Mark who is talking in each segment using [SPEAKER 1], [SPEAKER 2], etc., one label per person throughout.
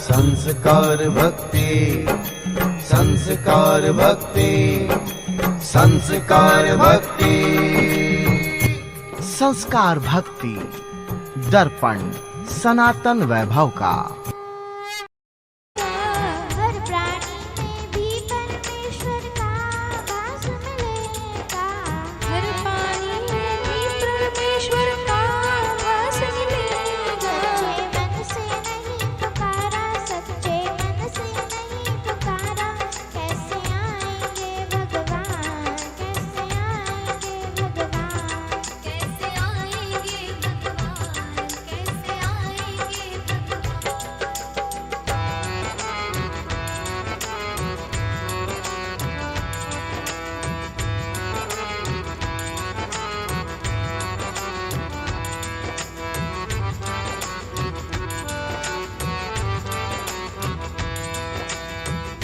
[SPEAKER 1] संस्कार भक्ति, संस्कार भक्ति, संस्कार भक्ति।
[SPEAKER 2] संस्कार भक्ति दर्पण सनातन वैभव का।
[SPEAKER 3] हर प्राणी में भी परमेश्वर का वास मिलेगा, हर प्राणी में भी परमेश्वर का वास मिलेगा। सच्चे मन से नहीं पुकारा, सच्चे मन से नहीं पुकारा, कैसे आएंगे भगवान, कैसे आएंगे भगवान, कैसे आएंगे भगवान, कैसे आएंगे भगवान।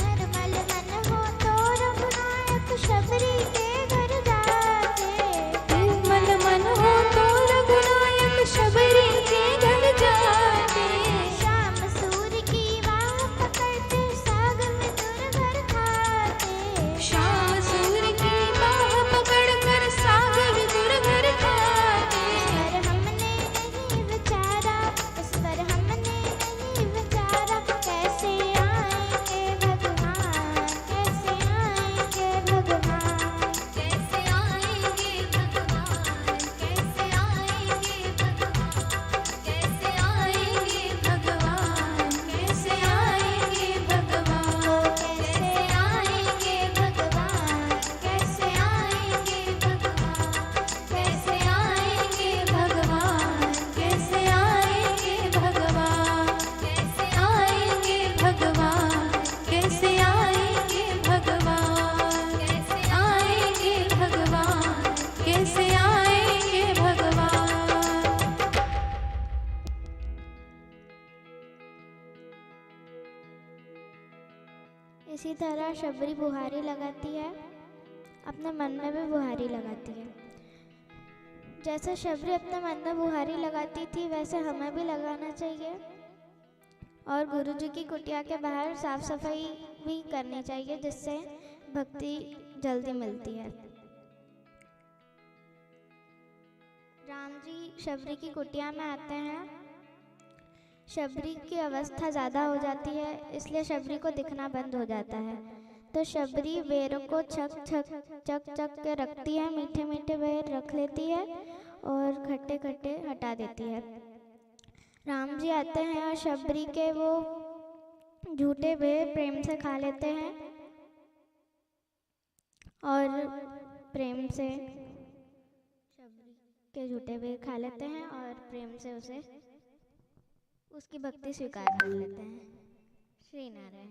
[SPEAKER 3] निर्मल मन हो तो रघुनायक शबरी के घर जाते, निर्मल मन हो तो रघुनायक शबरी के घर जाते। शाम सूर्य की वाह पकड़ते सागर में दुर्गर खाते, शाम सूर्य की वाह पकड़कर सागर में दुर्गर खाते। इस पर हमने नहीं विचारा, इस पर हमने नहीं विचारा, कैसे आएंगे भगवान, कैसे आएंगे भगवान, कैसे आएंगे भगवान, कैसे आएंगे भगवान, कैसे आएंगे भगवान, कैसे आएंगे भगवान, कैसे आएंगे भगवान, कैसे आएंगे भगवान, कैसे आएंगे भगवान, कैसे आएंगे भगवान, कैसे आएंगे भगवान, कैसे आएंगे भगवान, कैसे आएंगे भगवान, कैसे आएंगे भगवान। इसी तरह शबरी बुहारी लगाती है, अपने मन में भी बुहारी लगाती है। जैसे शबरी अपने मन में बुहारी लगाती थी, वैसे हमें भी लगाना चाहिए। और गुरुजी की कुटिया के बाहर साफ सफाई भी करनी चाहिए, जिससे भक्ति जल्दी मिलती है। राम जी शबरी की कुटिया में आते हैं। शबरी की अवस्था ज़्यादा हो जाती है, इसलिए शबरी को दिखना बंद हो जाता है। तो शबरी बेरों को छक छक चक चक के रखती है, मीठे मीठे बेर रख लेती है और खट्टे खट्टे हटा देती है। राम जी आते हैं और शबरी के वो झूठे बेर प्रेम से खा लेते हैं और प्रेम से शबरी के झूठे बेर खा लेते हैं और प्रेम से उसे उसकी भक्ति स्वीकार कर लेते हैं। श्री नारायण।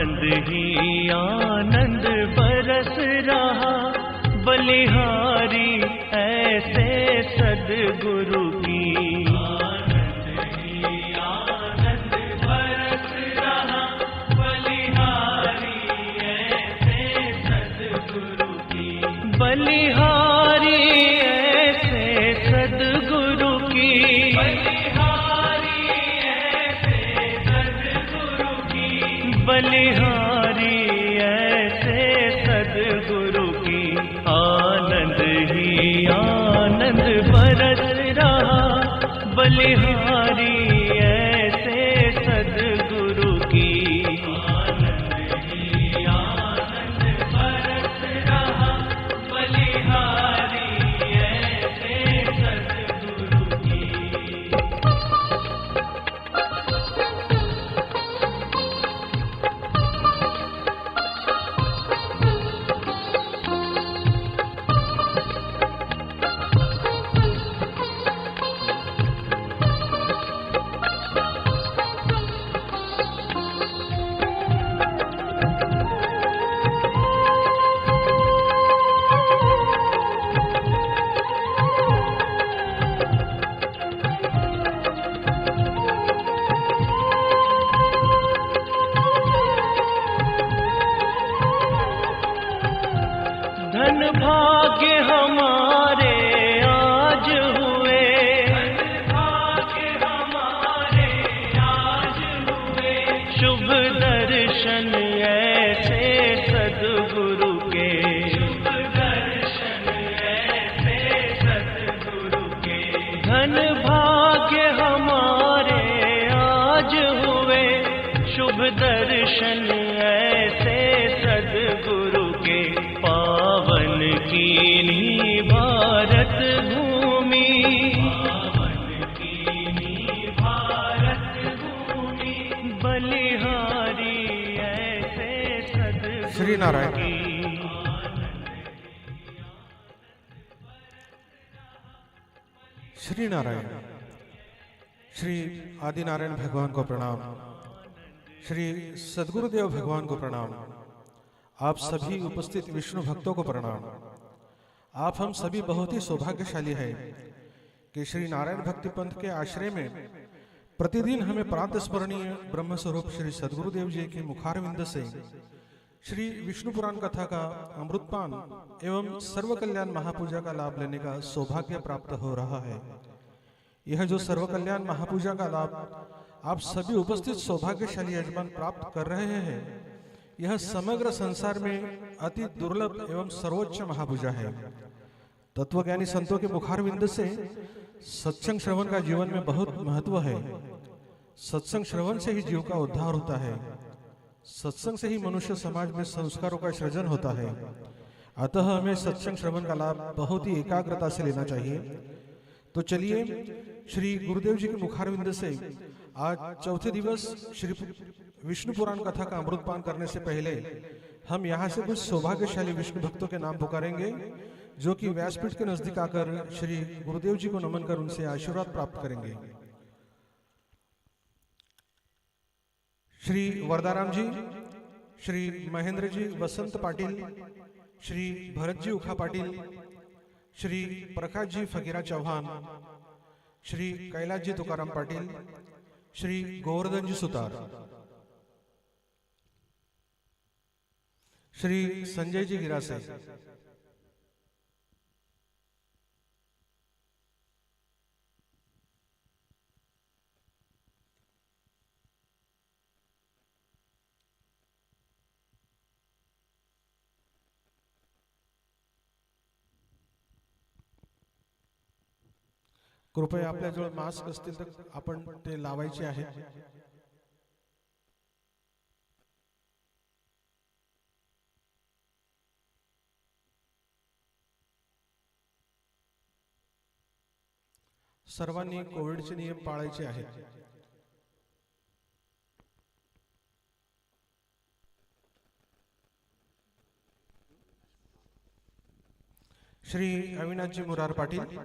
[SPEAKER 4] आनंद ही आनंद बरस रहा, बलिहारी ऐसे सद्गुरु की। आनंद ही आनंद बरस रहा, बलिहारी ऐसे सद्गुरु की। बलिहारी ऐसे सद्गुरु की। बलिहारी ऐसे सद्गुरु की। बलिहारी ऐसे सद्गुरु की। आनंद ही आनंद बरस रहा, बलिहारी ऐसे सद्गुरु की। आनंद ही आनंद बरस रहा, बलिहारी ऐसे सद्गुरु की। धन भाग्य हमारे आज हुए। धन भाग्य हमारे आज हुए। शुभ दर्शन ऐसे सद्गुरु के। शुभ दर्शन ऐसे सद्गुरु के। धन भाग्य हमारे आज हुए। शुभ दर्शन ऐसे सद्गुरु के। पावन कीनी भारत भूमि। पावन कीनी भारत भूमि। बलिहारी ऐसे सद्गुरु
[SPEAKER 5] श्री नारायण।
[SPEAKER 4] की।
[SPEAKER 5] श्री नारायण। श्री आदिनारायण भगवान को प्रणाम। श्री सद्गुरुदेव भगवान को प्रणाम। आप सभी उपस्थित विष्णु भक्तों को प्रणाम। आप हम सभी बहुत ही सौभाग्यशाली हैं कि श्री नारायण भक्ति पंथ के आश्रय में प्रतिदिन हमें प्रातः स्मरणीय ब्रह्म स्वरूप श्री सद्गुरुदेव जी के मुखारविंद से श्री विष्णु पुराण कथा का अमृतपान एवं सर्व कल्याण महापूजा का लाभ लेने का सौभाग्य प्राप्त हो रहा है। यह जो सर्व कल्याण महापूजा का लाभ आप सभी उपस्थित सौभाग्यशाली यजमान प्राप्त कर रहे हैं, यह समग्र संसार में अति दुर्लभ एवं सर्वोच्च महापूजा है। तत्वज्ञानी संतों के मुखारविंद से सत्संग श्रवण का जीवन में बहुत महत्व है। सत्संग श्रवण से ही जीव का उद्धार होता है। सत्संग से ही मनुष्य समाज में संस्कारों का सृजन होता है। अतः हमें सत्संग श्रवण का लाभ बहुत ही एकाग्रता से लेना चाहिए। तो चलिए श्री गुरुदेव जी के मुखारविंद से आज चौथे दिवस श्री विष्णु पुराण कथा का अमृतपान करने से पहले हम यहाँ से कुछ सौभाग्यशाली विष्णु भक्तों के नाम पुकारेंगे, जो कि व्यासपीठ के नजदीक आकर श्री गुरुदेव जी को नमन कर उनसे आशीर्वाद प्राप्त करेंगे। श्री वरदाराम जी, श्री महेंद्र जी वसंत पाटिल, श्री भरत जी उखा पाटिल, श्री प्रकाश जी फकीरा चौहान, श्री कैलाश जी तुकाराम पाटिल, श्री गोवर्धन जी सुतार, श्री संजय जी गिरासे, कृपया आपल्याजवळ मास्क असतील तर आपण ते लावायचे आहे। सर्वांनी कोविडचे नियम पाळायचे आहेत। श्री अविनाश जी मुरार पाटील,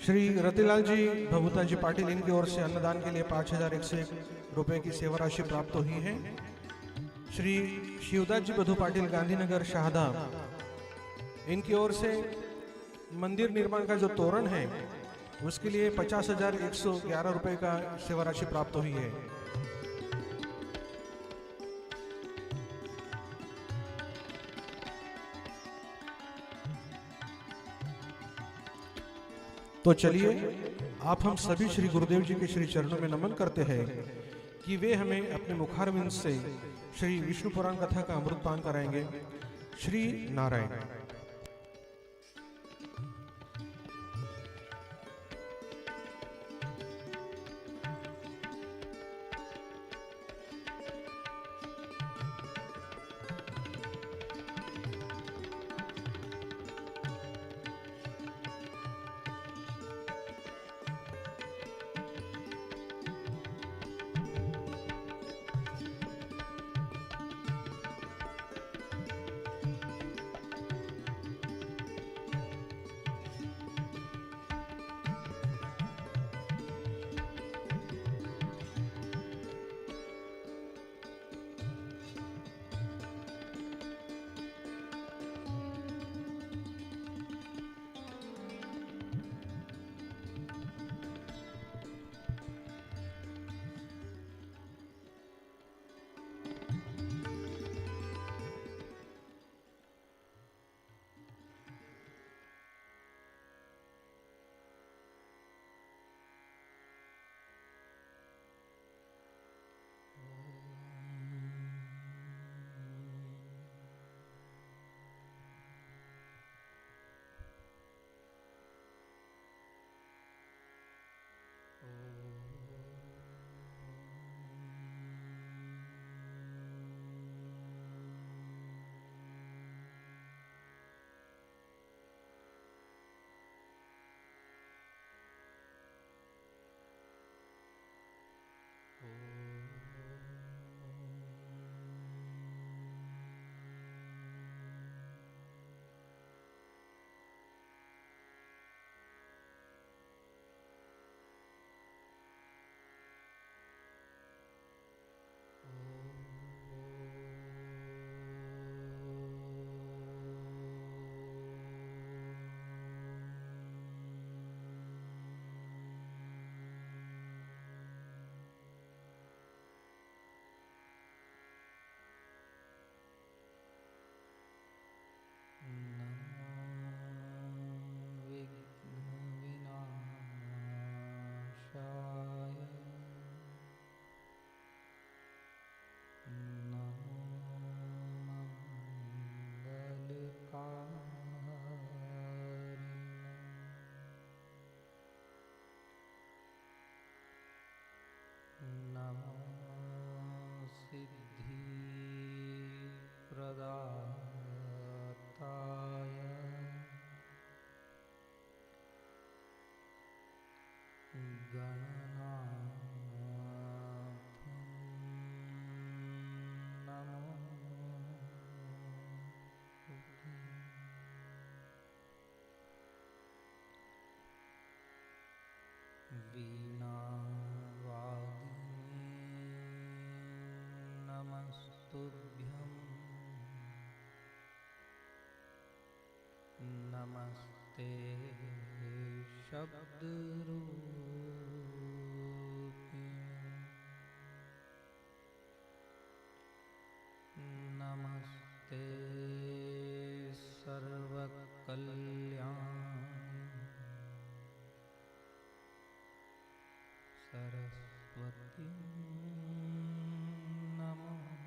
[SPEAKER 5] श्री रतिलाल जी भभूता जी पाटिल, इनकी ओर से अन्नदान के लिए 5,101 रुपए की सेवा राशि प्राप्त हुई है। श्री शिवदास जी बधु पाटिल गांधीनगर शाहदा, इनकी ओर से मंदिर निर्माण का जो तोरण है उसके लिए 50,111 रुपए का सेवा राशि प्राप्त हुई है। तो चलिए आप हम सभी श्री गुरुदेव जी के श्री चरणों में नमन करते हैं कि वे हमें अपने मुखारविंद से श्री विष्णु पुराण कथा का अमृत पान कराएंगे। श्री नारायण।
[SPEAKER 6] नमस्तुभ्यं नमस्ते शब्दरूपिणे नमस्ते सर्वकल्याण सरस्वती नमोस्तुते।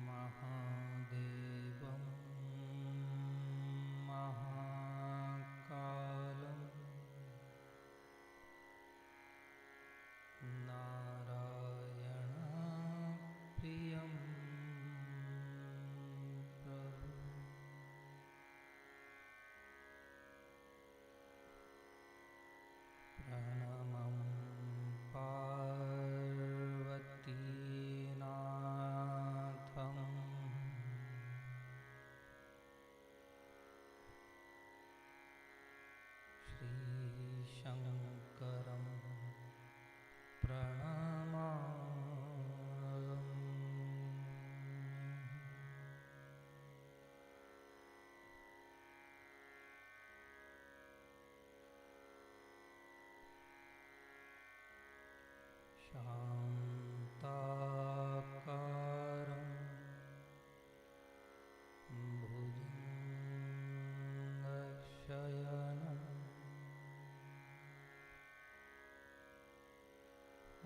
[SPEAKER 6] महादेवं महाकालं नारायणप्रियं प्रभु प्रणमं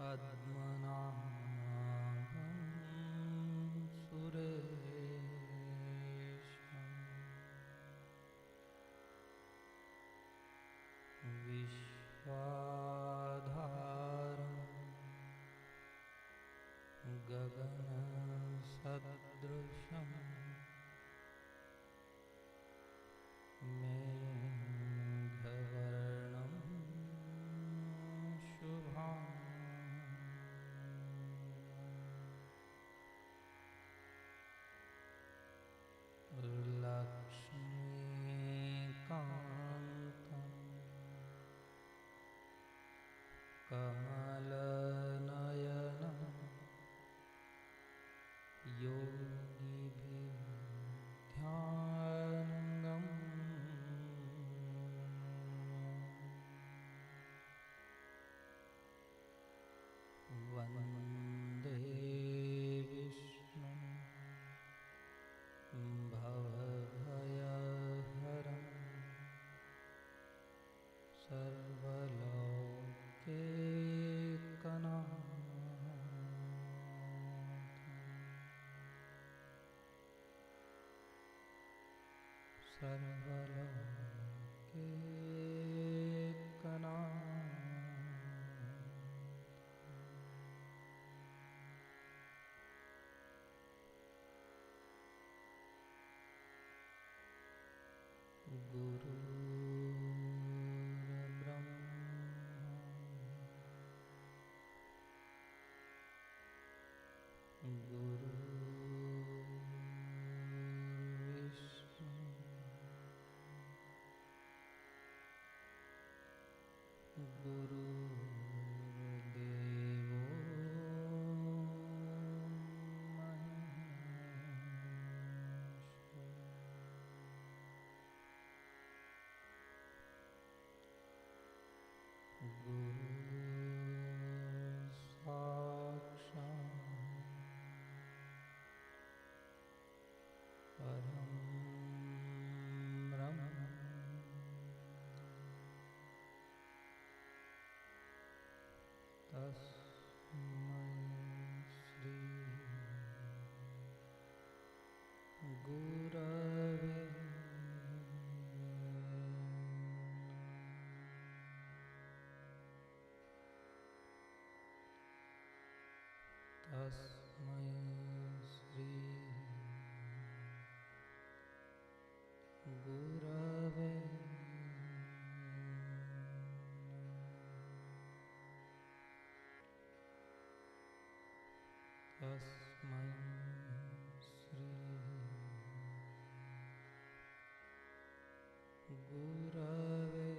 [SPEAKER 6] पद्मनाभं सुरेशं विश्वाधारं गगनसदृशं मेघवर्णं शुभां लक्ष्मीकान्तं कमलनयनं योगिभिर्ध्यानङ्गम् वन्दे विष्णुं भवभयहरं तस्मै श्री गुरवे तस्मै श्री गुरवे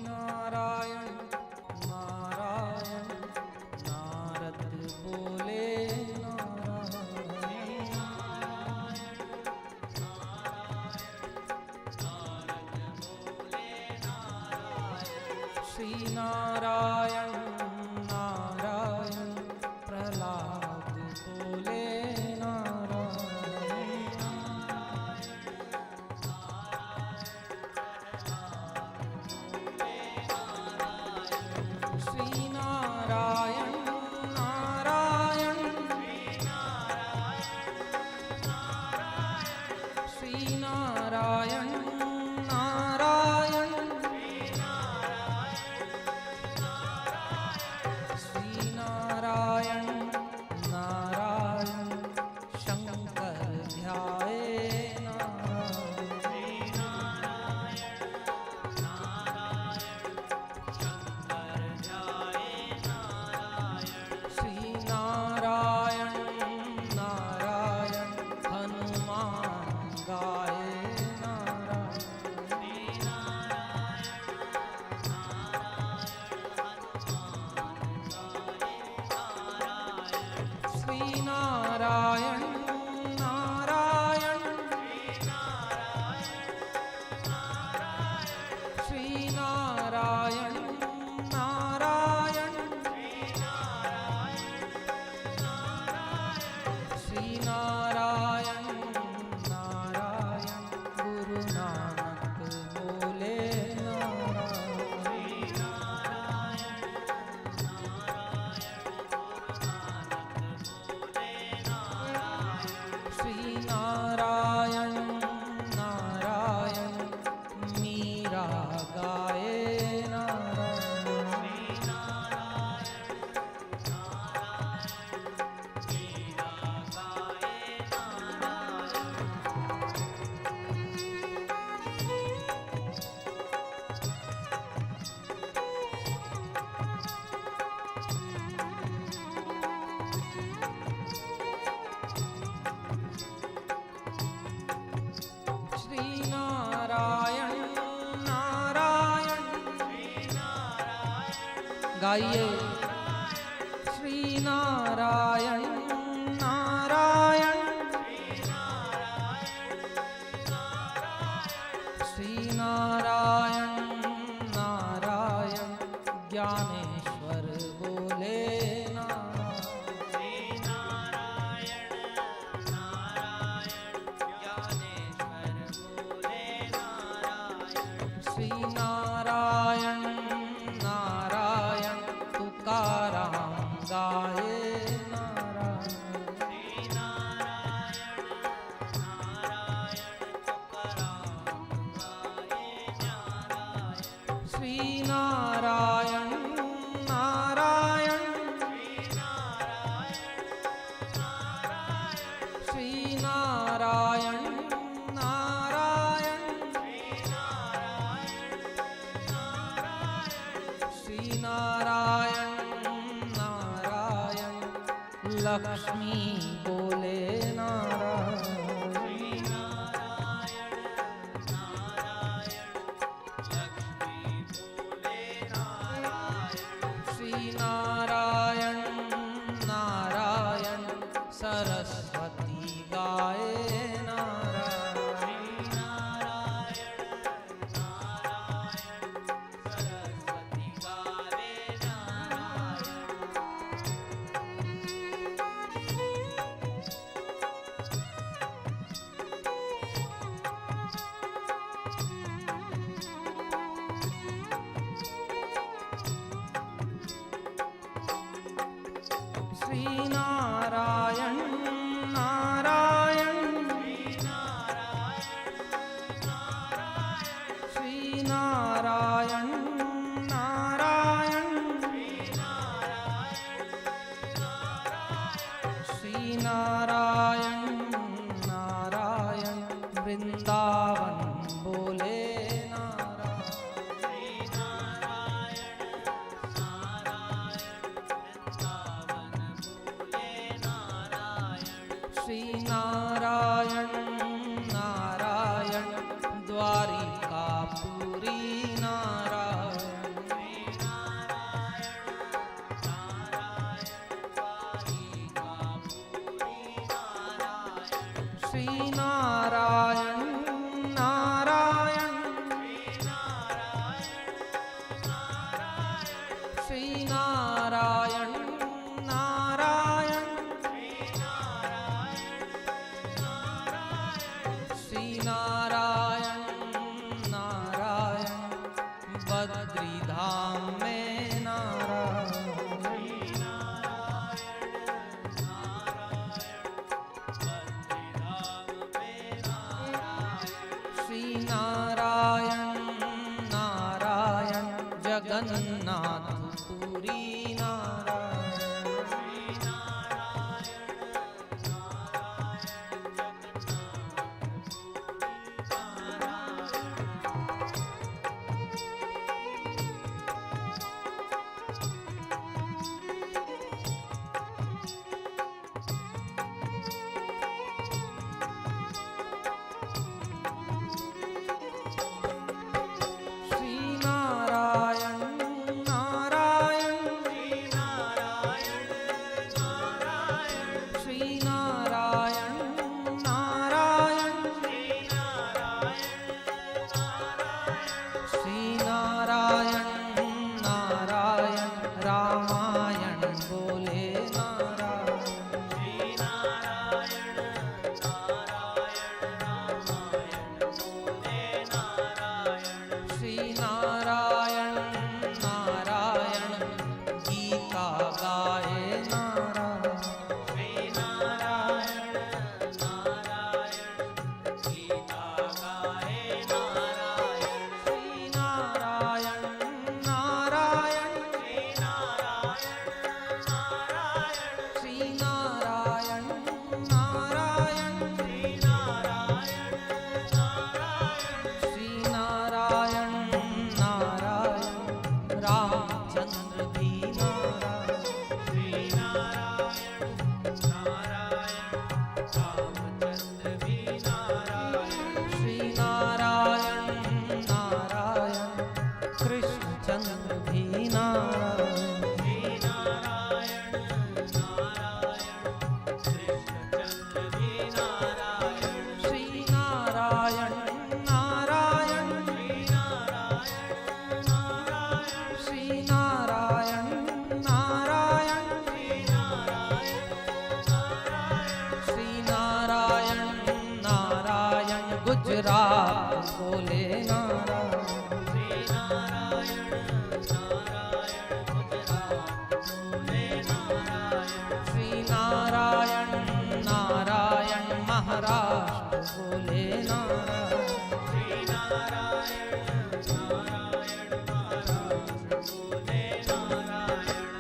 [SPEAKER 6] नारायण नारायण नारद बोले श्री नारायण नारायण प्रहलाद बोले गाइए श्री नारायण नारायण श्री नारायण नारायण ज्ञानेश्वर बोले श्री नारायण नारायण तुकाराम गाए श्री नारायण नारायण श्री नारायण नारायण श्री नारायण नारायण लक्ष्मी बोले नारायण श्री नारायण नारायण सरस्वती गाए श्री नारायण नारायण श्री नारायण नारायण श्री नारायण नारायण वृंदावन बोले श्री नारायण नारायण द्वारिकापुरी श्री नारायण नारायण श्री नारायण नारायण श्री नारायण नारायण बद्री धाम में श्री नारायण नारायण जगन्नाथपुरी श्री नारायण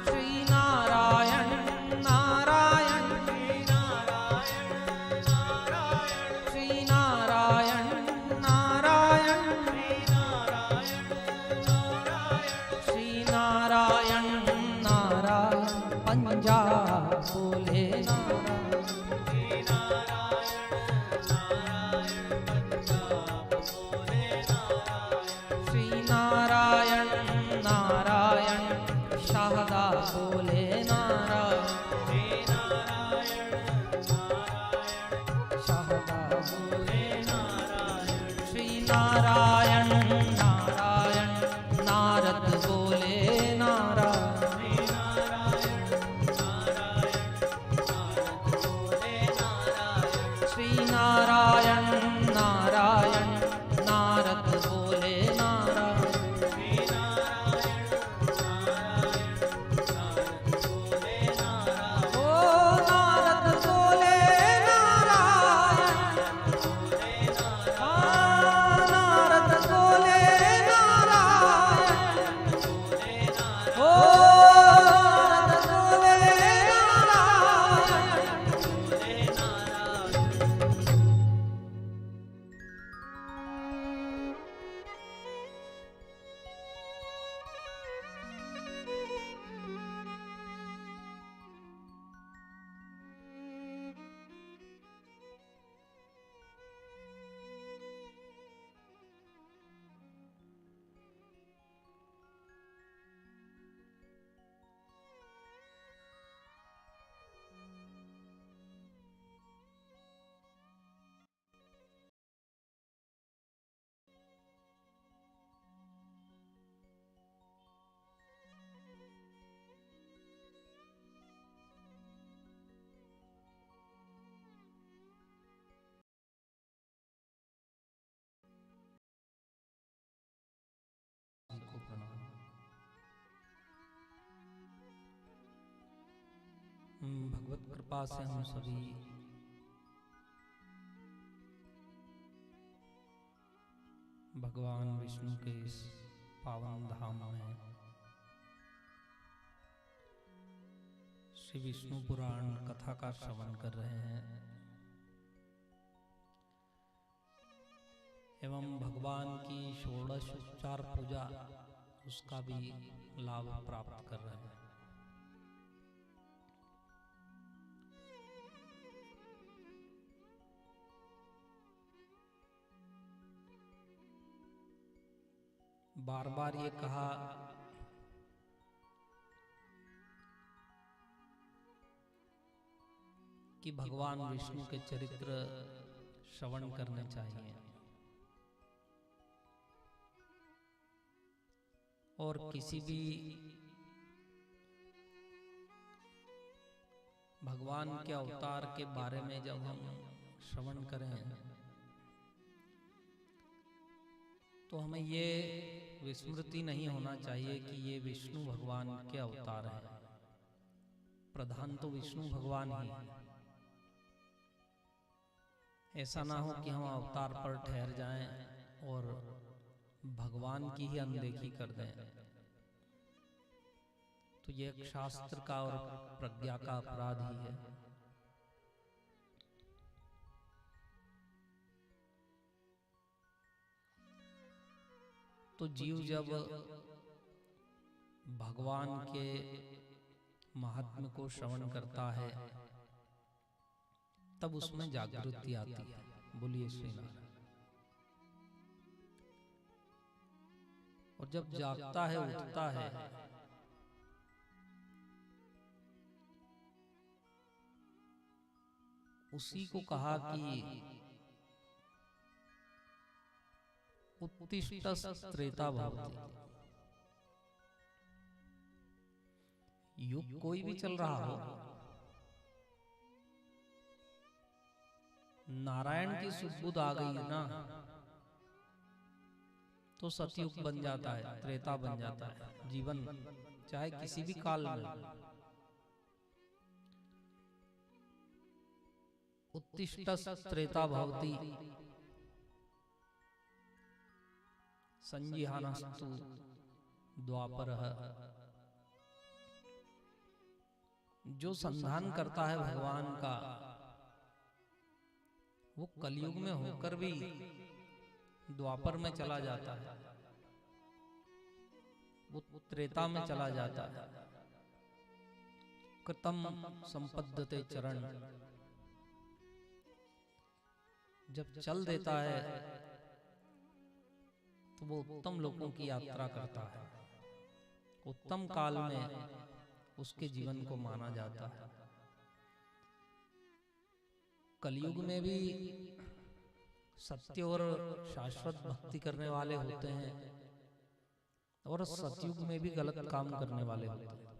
[SPEAKER 6] श्री नारायण नारायण श्री नारायण नारायण श्री नारायण नारायण पंजाब बोले श्री नारायण नारायण शाहदा बोले नारायण शाहदा बोले श्री नारायण नारायण नारद बोले नारायण श्री नारायण नारायण नारद बोले नारायण ओ नारद बोले नारायण नारद बोले नारायण ओ नारद बोले नारायण को प्रणाम। भगवत कृपा से हम सभी भगवान विष्णु के इस पावन धाम में श्री विष्णु पुराण कथा का श्रवण कर रहे हैं एवं भगवान की षोडश उपचार पूजा उसका भी लाभ प्राप्त कर रहे हैं। बार बार ये कहा कि भगवान विष्णु के चरित्र श्रवण करने चाहिए और किसी भी भगवान के अवतार के बारे में जब हम श्रवण करें तो हमें ये विस्मृति नहीं होना चाहिए कि ये विष्णु भगवान के अवतार हैं। प्रधान तो विष्णु भगवान ही है। ऐसा ना हो कि हम अवतार पर ठहर जाएं और भगवान की ही अनदेखी कर दें, तो ये एक शास्त्र का और प्रज्ञा का अपराध ही है। तो जीव जब भगवान के महात्म्य को श्रवण करता है तब उसमें जागृति आती है। बोलिए श्री नारायण। और जब जागता है, उठता है, उसी को कहा कि उत्तिष्ठस्त्रेता भवति। युग कोई भी चल रहा हो, नारायण की सुबुद आ गई ना तो सतयुग बन जाता है, त्रेता बन जाता है। जीवन चाहे किसी भी काल में, उत्तिष्ठस्त्रेता भवति। संजीहानस्तु द्वापरः। जो संधान करता है भगवान का, वो कलयुग में होकर भी द्वापर में चला जाता है, वो त्रेता में चला जाता है। कृतम संपद्यते चरण, जब चल देता है तो वो उत्तम लोकों की यात्रा करता है। उत्तम काल में उसके जीवन को माना जाता है। कलयुग में भी सत्य और शाश्वत भक्ति करने वाले होते हैं, और सतयुग में भी गलत काम करने वाले होते हैं।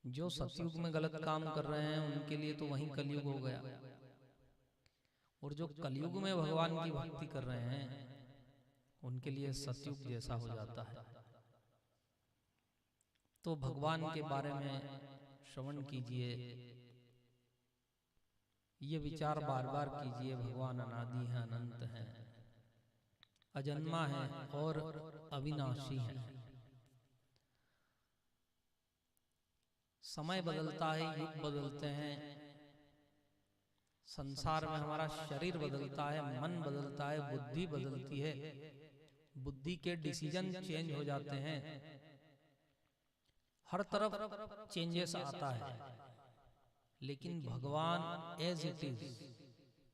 [SPEAKER 6] जो सतयुग में गलत काम कर रहे हैं उनके लिए तो वही कलयुग हो गया, और जो कलयुग में भगवान की भक्ति कर रहे हैं उनके लिए सतयुग जैसा हो जाता है। तो भगवान के बारे में श्रवण कीजिए, ये विचार बार बार कीजिए। भगवान अनादि हैं, अनंत हैं, अजन्मा है और अविनाशी है। समय बदलता है, युग बदलते हैं, संसार में हमारा शरीर बदलता है, मन बदलता है, बुद्धि बदलती है, बुद्धि के डिसीजन चेंज हो जाते हैं, हर तरफ चेंजेस आता है। लेकिन भगवान एज इट इज,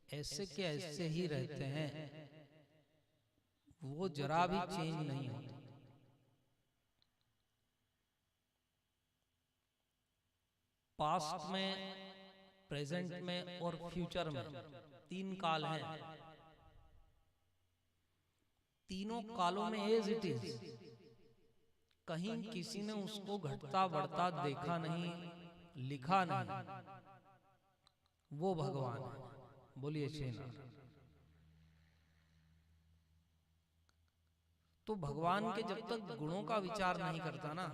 [SPEAKER 6] ऐसे के ऐसे ही रहते हैं, वो जरा भी चेंज नहीं होते। पास्ट में, प्रेजेंट में और फ्यूचर में 3 काल हैं। तीनों कालों में एज इट इज, कहीं किसी ने उसको घटता बढ़ता देखा नहीं, लिखा नहीं। वो भगवान है। बोलिए श्री नारायण। तो भगवान के जब तक गुणों का विचार नहीं करता ना,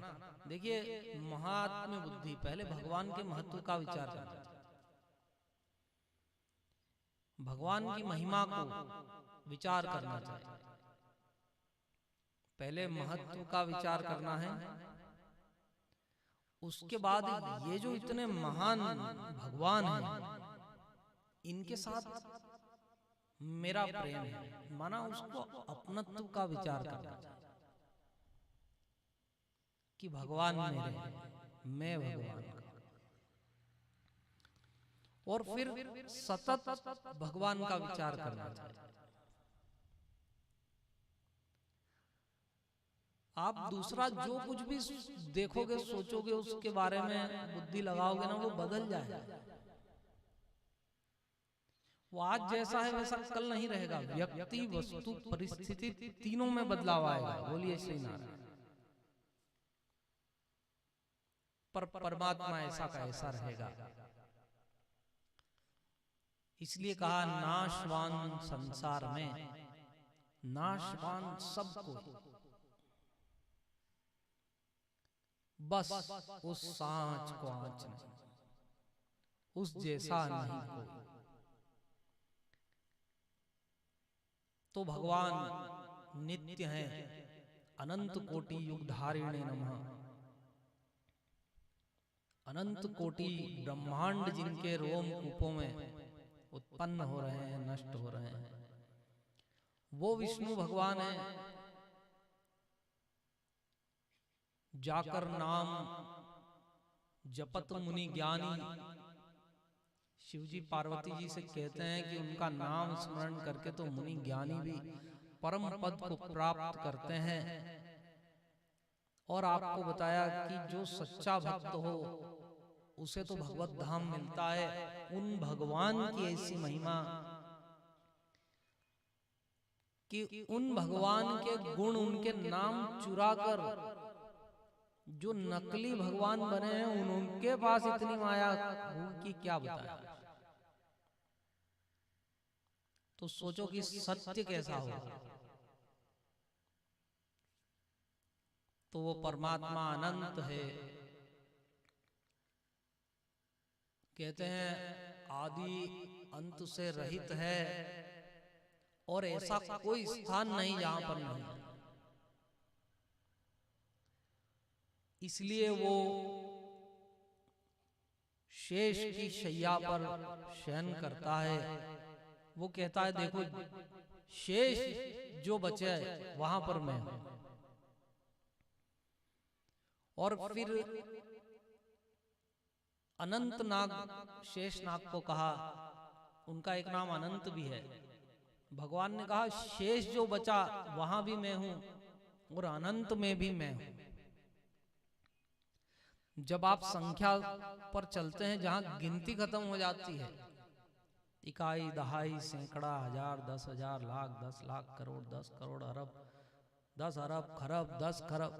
[SPEAKER 6] देखिए महात्म्य बुद्धि पहले भगवान के महत्व का विचार करता है। भगवान की महिमा को विचार करना चाहिए। पहले महत्व का विचार करना है, उसके बाद ये जो इतने महान भगवान हैं, इनके साथ मेरा प्रेम है, माना उसको अपनत्व का विचार करना चाहिए कि भगवान मेरे हैं, मैं भगवान का। और फिर सतत भगवान का विचार करना चाहिए। आप दूसरा जो कुछ भी देखोगे, सोचोगे, उसके बारे में बुद्धि लगाओगे ना, वो बदल जाएगा। वो आज जैसा है वैसा कल नहीं रहेगा। व्यक्ति, वस्तु, परिस्थिति तीनों में बदलाव आएगा। बोलिए श्री नारायण। पर परमात्मा ऐसा का ऐसा रहेगा। इसलिए कहा नाशवान संसार में, नाशवान सबको, बस उस सांच को आंच नहीं, उस जैसा नहीं कोई। तो भगवान नित्य हैं, अनंत कोटि युगधारिणे नमः। अनंत कोटि ब्रह्मांड जिनके रोम कूपों में उत्पन्न हो रहे हैं, नष्ट हो रहे हैं, वो विष्णु भगवान हैं। जाकर नाम जपत मुनि ज्ञानी, शिवजी पार्वती जी से कहते हैं कि उनका नाम स्मरण करके तो मुनि ज्ञानी भी परम पद को प्राप्त करते हैं। और आपको बताया कि जो सच्चा भक्त हो उसे तो भगवत धाम मिलता है। उन भगवान की ऐसी महिमा कि उन भगवान के गुण, उनके नाम चुराकर जो नकली भगवान बने हैं, उनके पास इतनी माया की क्या बताया। तो सोचो कि सत्य कैसा हो। तो वो परमात्मा अनंत है। कहते हैं आदि अंत से रहित है और ऐसा कोई स्थान नहीं जहां पर नहीं है। इसलिए वो शेष की शैया पर शयन करता है। वो कहता है देखो शेष जो बचे है वहां पर मैं हूं। और फिर अनंत नाग शेष नाग को कहा, उनका एक नाम अनंत भी है। भगवान ने कहा शेष जो बचा वहां भी मैं हूं और अनंत में भी मैं हूं। जब आप संख्या पर चलते हैं जहां गिनती खत्म हो जाती है, इकाई दहाई सैकड़ा हजार 10,000 लाख 10 लाख करोड़ 10 करोड़ अरब 10 अरब खरब 10 खरब,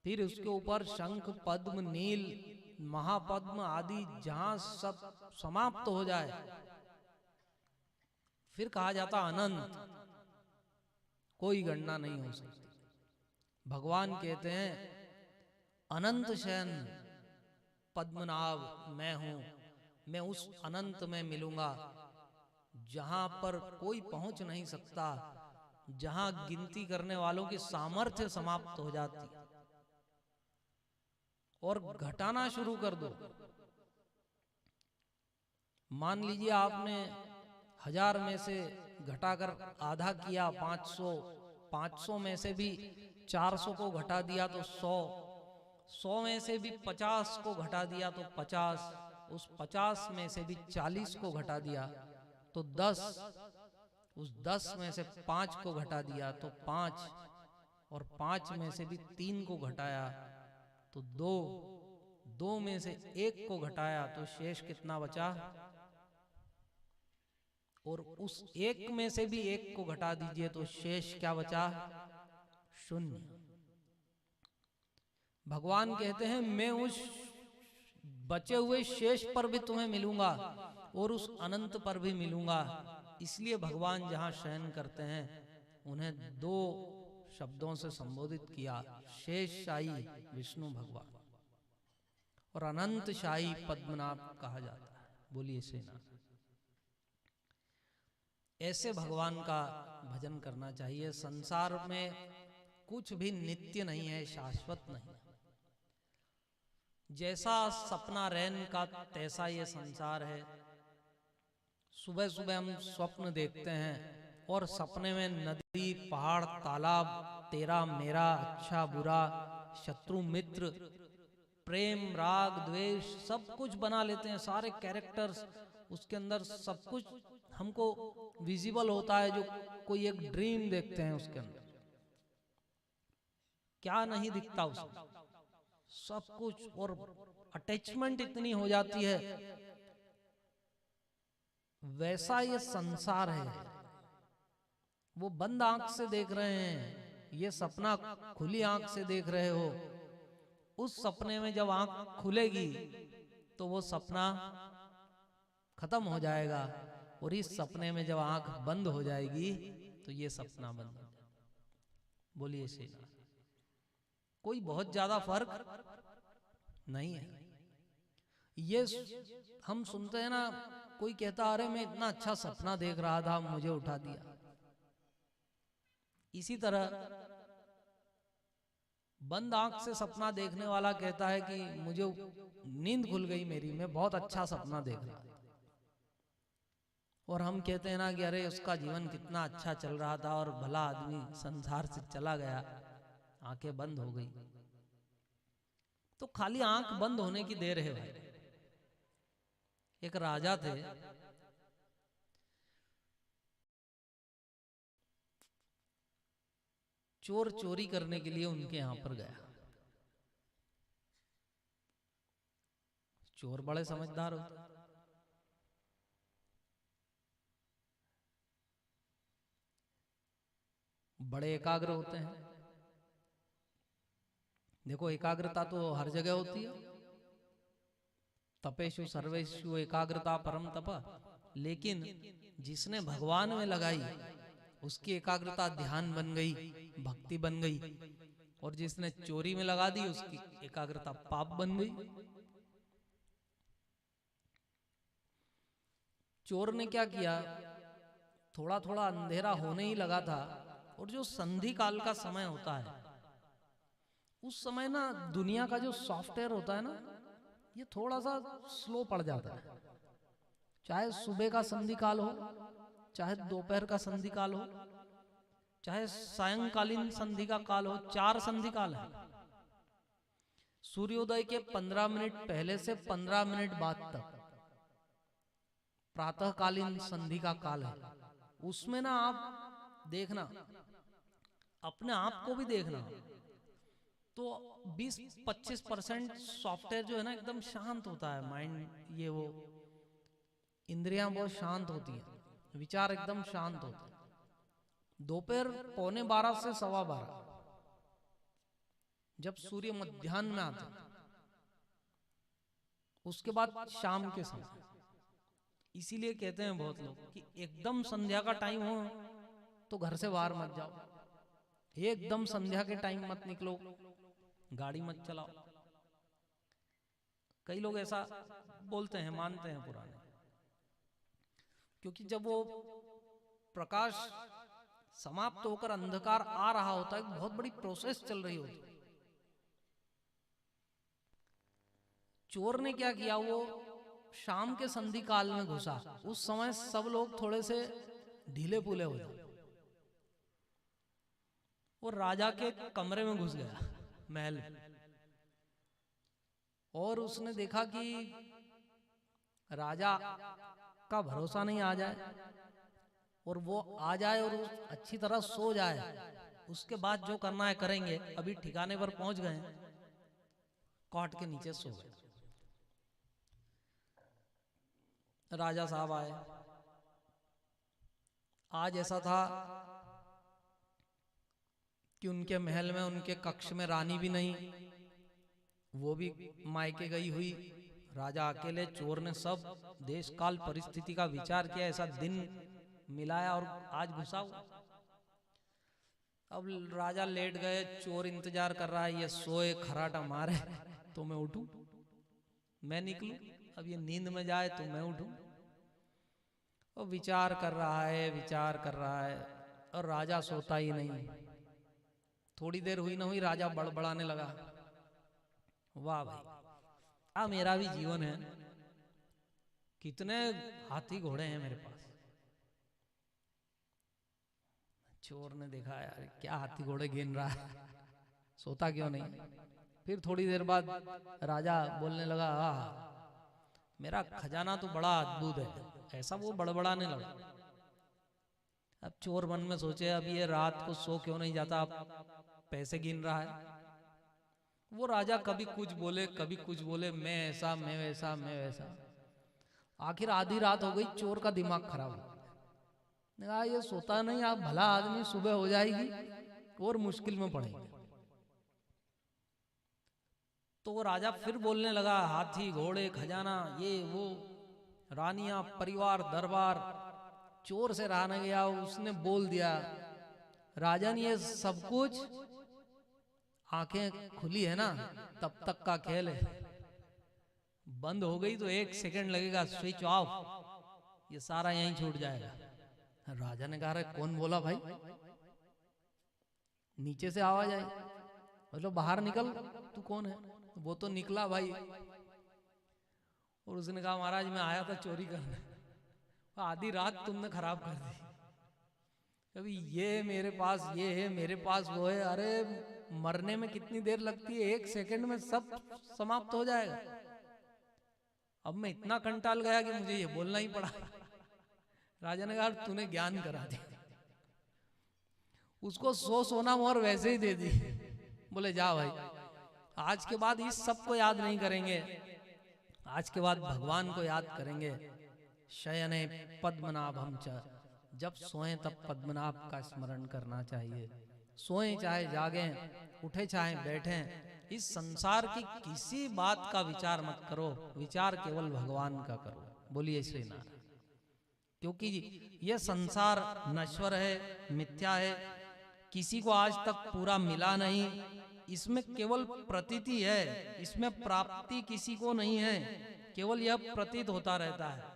[SPEAKER 6] फिर उसके ऊपर शंख पद्म नील महापद्म आदि जहां सब समाप्त हो जाए, फिर कहा जाता अनंत, कोई गणना नहीं हो सकती। भगवान कहते हैं अनंत शयन पद्मनाभ मैं हूं, मैं उस अनंत में मिलूंगा जहां पर कोई पहुंच नहीं सकता, जहां गिनती करने वालों की सामर्थ्य समाप्त हो जाती। और घटाना शुरू कर दो। मान लीजिए आपने 1000 में से घटाकर आधा किया 500, 500 में से भी 400 को घटा दिया तो 100, 100 में से भी 50 को घटा दिया तो 50, उस 50 में से भी 40 को घटा दिया तो 10, उस 10 में से 5 को घटा दिया तो 5, और 5 में से भी 3 को घटाया तो 2, 2 में से 1 को घटाया तो शेष कितना बचा, और उस 1 में से भी 1 को घटा दीजिए तो शेष क्या बचा, 0। भगवान कहते हैं मैं उस बचे हुए शेष पर भी तुम्हें मिलूंगा और उस अनंत पर भी मिलूंगा। इसलिए भगवान जहां शयन करते हैं उन्हें 2 शब्दों से संबोधित किया, शेषशाही विष्णु भगवान और अनंतशाही पद्मनाभ कहा जाता है। बोलिए सेना। ऐसे भगवान का भजन करना चाहिए। संसार में कुछ भी नित्य नहीं है, शाश्वत नहीं। जैसा सपना रैन का तैसा ये संसार है। सुबह सुबह हम स्वप्न देखते हैं और सपने में नदी पहाड़ तालाब तेरा मेरा अच्छा बुरा शत्रु मित्र प्रेम राग द्वेष सब कुछ बना लेते हैं, सारे कैरेक्टर्स उसके अंदर सब कुछ हमको विजिबल होता है। जो कोई एक ड्रीम देखते हैं उसके अंदर क्या नहीं दिखता उसमें, सब कुछ, और अटैचमेंट इतनी हो जाती है। वैसा ये संसार है। वो बंद आंख से देख रहे हैं, ये सपना खुली आंख से देख रहे हो। उस सपने में जब आंख खुलेगी तो वो सपना खत्म हो जाएगा, और इस सपने में जब आंख बंद हो जाएगी तो ये सपना बंद हो जाएगा। बोलिए सेना। कोई बहुत ज्यादा फर्क नहीं है। ये हम सुनते हैं ना, कोई कहता अरे मैं इतना अच्छा सपना देख रहा था मुझे उठा दिया। इसी तरह बंद आंख से सपना देखने वाला कहता है कि मुझे नींद खुल गई मेरी, मैं बहुत अच्छा सपना देख रहा था। और हम कहते हैं ना कि अरे उसका जीवन कितना अच्छा चल रहा था और भला आदमी संसार से चला गया, आंखें बंद हो गई। तो खाली आंख बंद होने की देर है भाई। एक राजा थे, चोर चोरी करने के लिए उनके यहां पर गया। चोर बड़े समझदार होते, बड़े एकाग्र होते हैं। देखो एकाग्रता तो हर जगह होती है, तपेशु सर्वेशु एकाग्रता परम तप। लेकिन जिसने भगवान में लगाई उसकी एकाग्रता ध्यान बन गई, भक्ति बन गई, और जिसने चोरी में लगा दी उसकी एकाग्रता पाप बन गई। चोर ने क्या किया, थोड़ा थोड़ा अंधेरा होने ही लगा था, और जो संधि काल का समय होता है उस समय ना दुनिया का जो सॉफ्टवेयर होता है ना, ये थोड़ा सा स्लो पड़ जाता है। चाहे सुबह का संधि काल हो, चाहे दोपहर का संधि काल हो, चाहे सायंकालीन संधि का काल हो, 4 संधि काल है। सूर्योदय के 15 मिनट पहले से 15 मिनट बाद तक प्रातःकालीन संधि का काल है। उसमें ना आप देखना, अपने आप को भी देखना, तो 20-25% सॉफ्टवेयर जो है ना एकदम शांत होता है। माइंड, ये वो इंद्रियां बहुत शांत होती हैं, विचार एकदम शांत होते हैं। दोपहर 11:45 से 12:15 जब सूर्य मध्याह्न में आते हैं, उसके बाद शाम के समय। इसीलिए कहते हैं बहुत लोग कि एकदम संध्या का टाइम हो तो घर से बाहर मत जाओ, एकदम संध्या के टाइम मत निकलो, गाड़ी मत चलाओ। कई लोग ऐसा बोलते हैं, मानते हैं पुराने, क्योंकि जब वो प्रकाश समाप्त होकर अंधकार आ रहा होता है, बहुत बड़ी प्रोसेस चल रही होती है। चोर ने क्या किया, वो शाम के संधि काल में घुसा। उस समय सब लोग थोड़े से ढीले पुले हो जाते। वो राजा के कमरे में घुस गया, महल में, और उसने देखा कि राजा का भरोसा नहीं आ जाए, और वो आ जाए और अच्छी तरह सो जाए, उसके बाद जो करना है करेंगे। अभी ठिकाने पर पहुंच गए, कॉट के नीचे सो गए। राजा साहब आए। आज ऐसा था कि उनके महल में, उनके कक्ष में रानी भी नहीं, वो भी मायके गई हुई, राजा अकेले। चोर ने सब देश काल परिस्थिति का विचार किया, ऐसा दिन मिलाया और आज घुसा हुआ। अब राजा लेट गए, चोर इंतजार कर रहा है, ये सोए खराटा मारे तो मैं उठूं, मैं निकलूं, अब ये नींद में जाए तो मैं उठूं। और विचार कर रहा है, विचार कर रहा है, और राजा सोता ही नहीं। थोड़ी देर हुई ना हुई, राजा बड़बड़ाने लगा, वाह भाई, आ मेरा भी जीवन है, कितने हाथी घोड़े हैं मेरे पास। चोर ने देखा, यार क्या हाथी घोड़े गिन रहा है, सोता क्यों नहीं। फिर थोड़ी देर बाद राजा बोलने लगा, मेरा खजाना तो बड़ा अद्भुत है, ऐसा वो बड़बड़ाने लगा। अब चोर मन में सोचे, अब ये रात को सो क्यों नहीं जाता, पैसे गिन रहा है। वो राजा कभी कुछ बोले, कभी कुछ बोले, मैं ऐसा, मैं वैसा, मैं वैसा। आखिर आधी रात हो गई, चोर का दिमाग खराब हो गया। ये सोता नहीं, आप भला आदमी, सुबह हो जाएगी और मुश्किल में पड़ेंगे। तो वो राजा फिर बोलने लगा, हाथी घोड़े खजाना ये वो, रानियां, परिवार, दरबार। चोर से रहा न गया, उसने बोल दिया, राजन ये सब कुछ आंखें खुली है ना तब तक का खेल है, बंद हो गई तो 1 सेकंड लगेगा, स्विच ऑफ, ये सारा यहीं छूट जाएगा। राजा ने कहा, कौन बोला भाई, नीचे से आवाज आई, बोलो बाहर निकल, तू कौन है। वो तो निकला भाई, और उसने कहा, महाराज मैं आया था चोरी करने, आधी रात तुमने खराब कर दी। कभी ये मेरे पास ये है, मेरे पास वो है। अरे मरने में कितनी देर लगती है, 1 सेकंड में सब समाप्त हो जाएगा। अब मैं इतना कंटाल गया कि मुझे ये बोलना ही पड़ा। राजा ने कहा, तूने ज्ञान करा दिया, उसको 100 सोना मोहर वैसे ही दे दी। बोले जा भाई, आज के बाद इस सब को याद नहीं करेंगे, आज के बाद भगवान को याद करेंगे। शयने पद्मनाभम च, जब सोएं तब पद्मनाभ का स्मरण करना चाहिए। सोएं चाहे जागें, उठे चाहे बैठें, इस संसार की किसी बात का विचार मत करो, विचार केवल भगवान का करो। बोलिए श्री नारायण। क्योंकि यह संसार नश्वर है, मिथ्या है, किसी को आज तक पूरा मिला नहीं, इसमें केवल प्रतीति है, इसमें प्राप्ति किसी को नहीं है, केवल यह प्रतीत होता रहता है।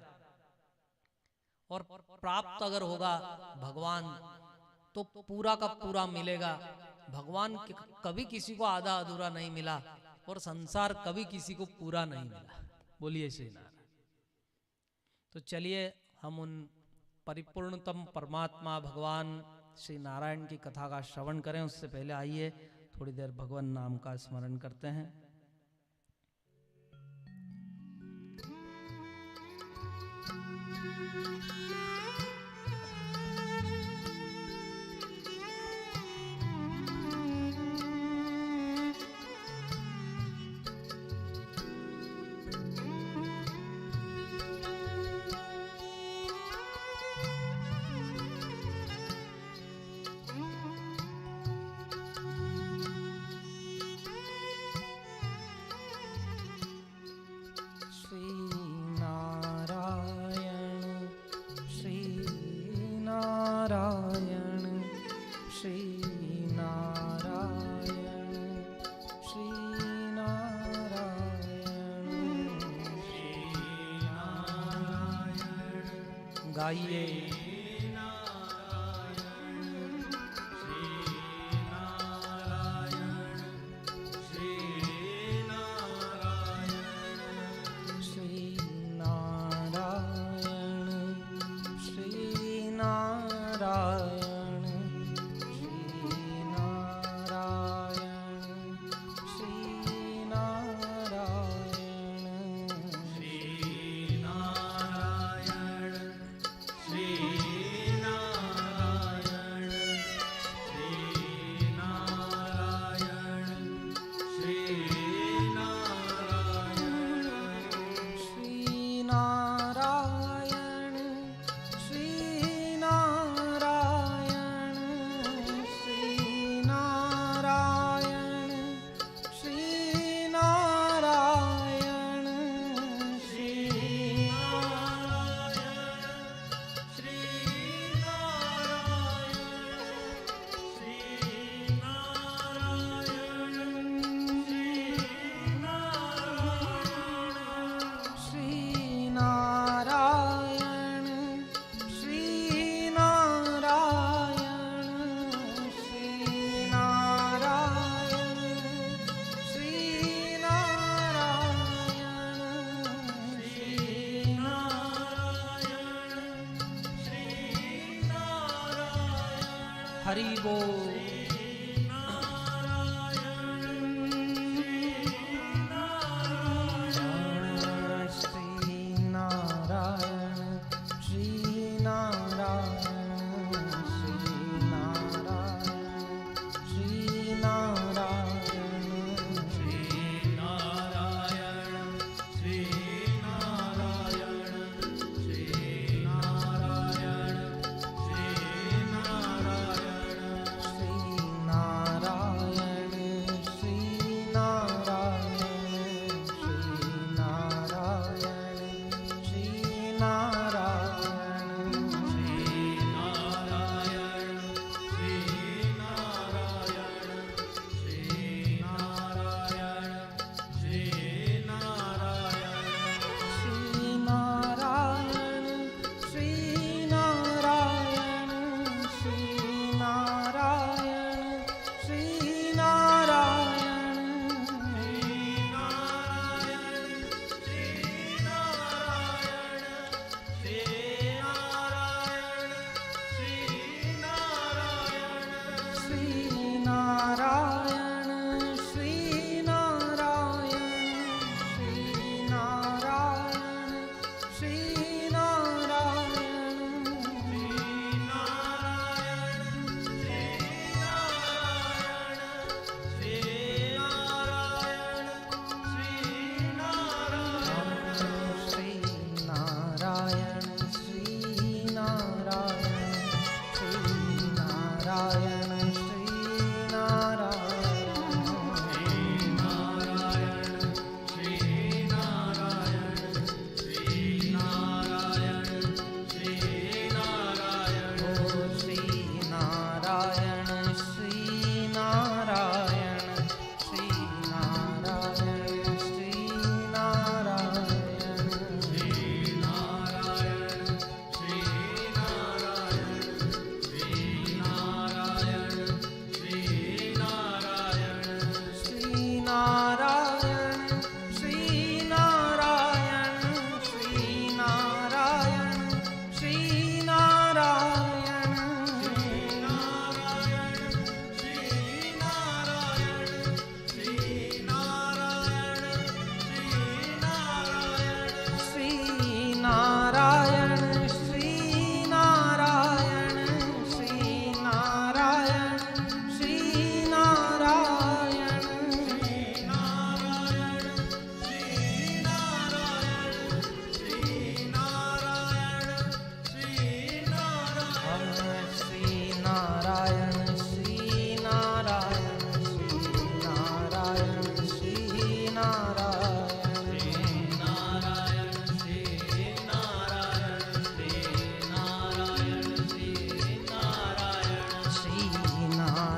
[SPEAKER 6] और प्राप्त अगर होगा भगवान तो पूरा का पूरा मिलेगा। भगवान कभी किसी को आधा अधूरा नहीं मिला और संसार कभी किसी को पूरा नहीं मिला। बोलिए श्री नारायण। तो चलिए हम उन परिपूर्णतम परमात्मा भगवान श्री नारायण की कथा का श्रवण करें। उससे पहले आइए थोड़ी देर भगवान नाम का स्मरण करते हैं। गाइए हरि बोल।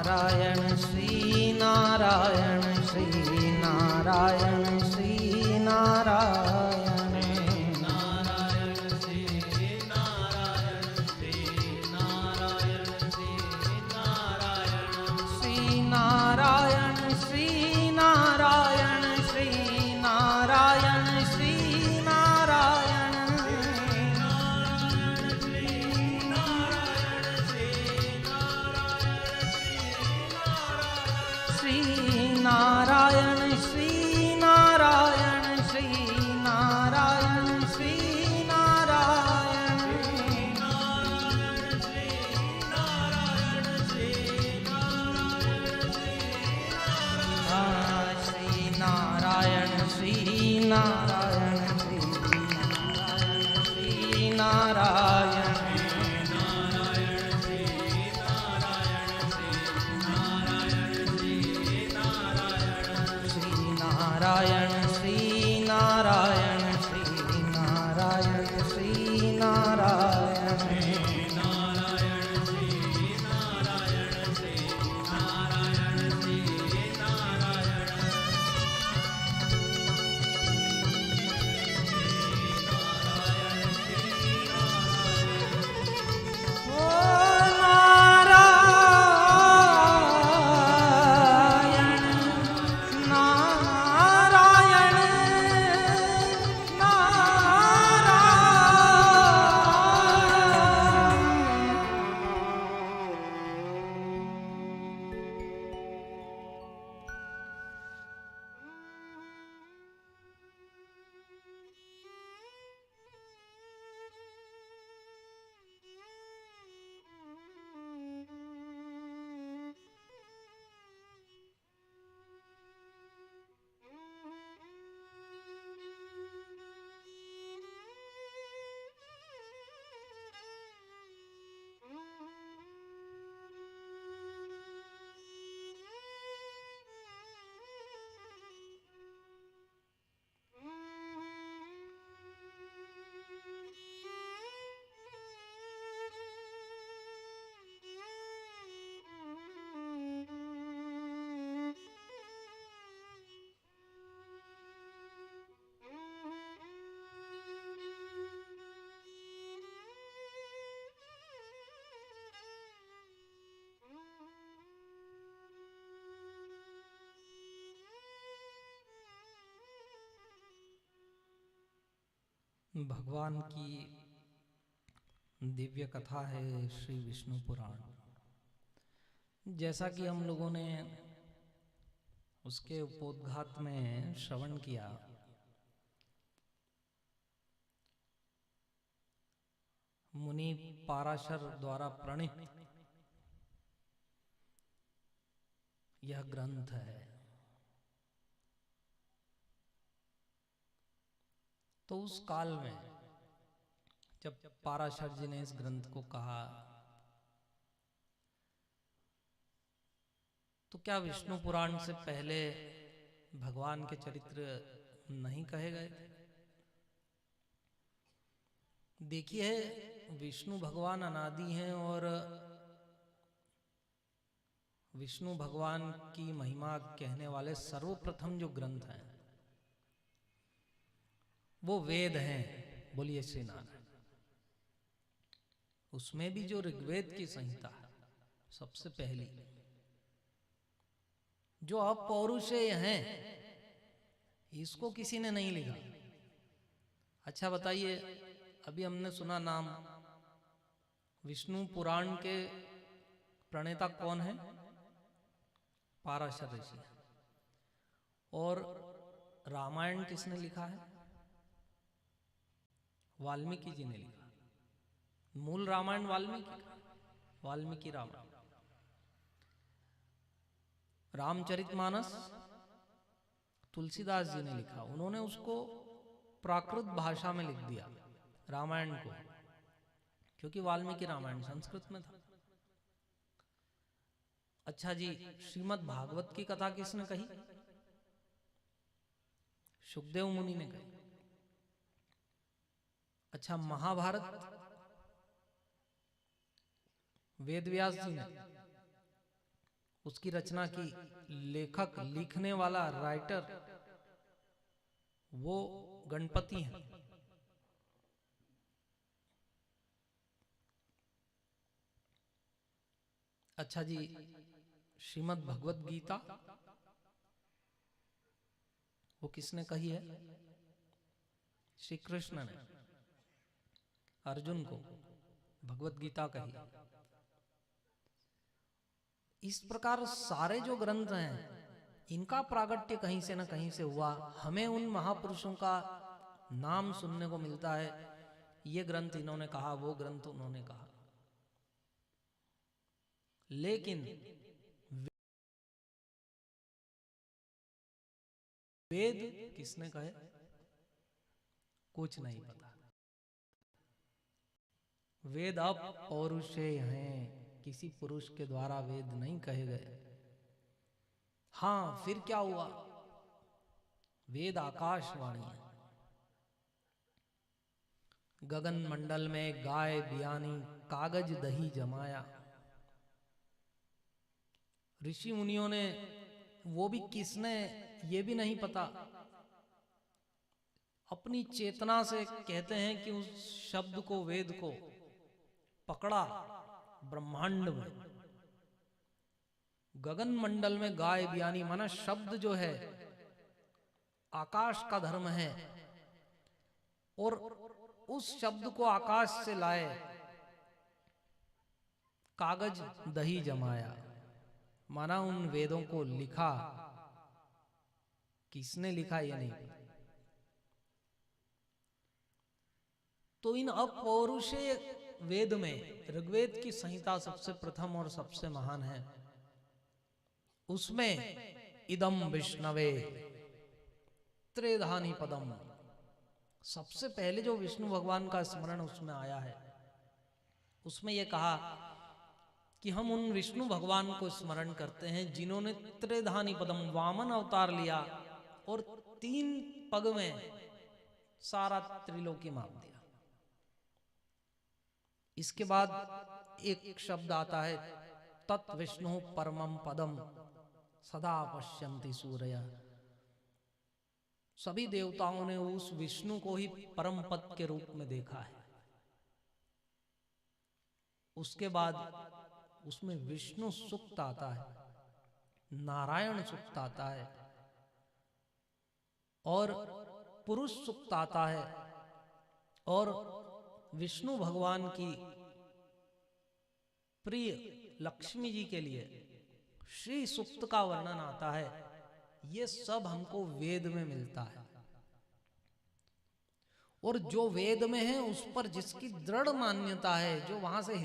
[SPEAKER 6] नारायण श्री नारायण श्री नारायण श्री नारायण श्री नारायण श्री नारायण श्री नारायण श्री नारायण श्री नारायण श्री नारायण श्री नारायण श्री नारायण श्री नारायण श्री नारायण श्री नारायण श्री नारायण श्री नारायण नारायण श्री नारायण श्री नारायण श्री नारायण भगवान की दिव्य कथा है श्री विष्णु पुराण। जैसा कि हम लोगों ने उसके उपोद्घात में श्रवण किया, मुनि पाराशर द्वारा प्रणीत यह ग्रंथ है। तो उस काल में जब पाराशर जी ने इस ग्रंथ को कहा, तो क्या विष्णु पुराण से पहले भगवान के चरित्र नहीं कहे गए थे? देखिए, विष्णु भगवान अनादि हैं और विष्णु भगवान की महिमा कहने वाले सर्वप्रथम जो ग्रंथ हैं वो वेद हैं। बोलिए श्री नारायण। उसमें भी जो ऋग्वेद की संहिता है सबसे पहली, जो अपौरुषेय हैं, इसको किसी ने नहीं लिखा। अच्छा बताइए, अभी हमने सुना नाम, विष्णु पुराण के प्रणेता कौन है? पाराशर ऋषि। और रामायण किसने लिखा है? वाल्मीकि जी ने लिखा। मूल रामायण वाल्मीकि रामायण। रामचरितमानस तुलसीदास जी ने लिखा। उन्होंने उसको प्राकृत भाषा में लिख दिया रामायण को, क्योंकि वाल्मीकि रामायण संस्कृत में था। अच्छा जी, श्रीमद् भागवत की कथा किसने कही? शुकदेव मुनि ने कही। अच्छा, महाभारत वेद व्यास जी ने, उसकी रचना की लेखक, लिखने वाला, राइटर वो गणपति हैं। अच्छा जी, श्रीमद् भगवत गीता वो किसने कही है? श्री कृष्ण ने अर्जुन को भगवत गीता कही। इस प्रकार सारे जो ग्रंथ हैं इनका प्रागट्य कहीं से न कहीं से हुआ। हमें उन महापुरुषों का नाम सुनने को मिलता है, ये ग्रंथ इन्होंने कहा, वो ग्रंथ उन्होंने कहा। लेकिन वेद किसने कहे? कुछ नहीं पता। वेद अब पौरुषेय हैं, किसी पुरुष के द्वारा वेद नहीं कहे गए। हाँ, फिर क्या हुआ? वेद आकाशवाणी है। गगन मंडल में गाय बियानी, कागज दही जमाया। ऋषि मुनियों ने, वो भी किसने ये भी नहीं पता, अपनी चेतना से कहते हैं कि उस शब्द को, वेद को पकड़ा ब्रह्मांड में। गगन मंडल में गाय बियानी माना शब्द जो है आकाश का धर्म है, और उस शब्द को आकाश से लाए, कागज दही जमाया माना उन वेदों को लिखा। किसने लिखा ये नहीं पता। तो इन अपौरुषेय वेद में ऋग्वेद की संहिता सबसे प्रथम और सबसे महान है। उसमें इदम विष्णवे त्रेधानी पदम, सबसे पहले जो विष्णु भगवान का स्मरण उसमें आया है, उसमें यह कहा कि हम उन विष्णु भगवान को स्मरण करते हैं जिन्होंने त्रिधानी पदम, वामन अवतार लिया और 3 पग में सारा त्रिलोकी माप दिया। इसके बाद एक शब्द आता है तत् विष्णु परमम पदम सदा पश्यन्ति सूर्य। सभी देवताओं ने उस विष्णु को ही परम पद के रूप में देखा है। उसके बाद उसमें विष्णु सूक्त आता है, नारायण सूक्त आता है, और पुरुष सूक्त आता है, और विष्णु भगवान की प्रिय लक्ष्मी जी के लिए श्री सूक्त का वर्णन आता है। ये सब हमको वेद में मिलता है, और जो वेद में है उस पर जिसकी दृढ़ मान्यता है, जो वहां से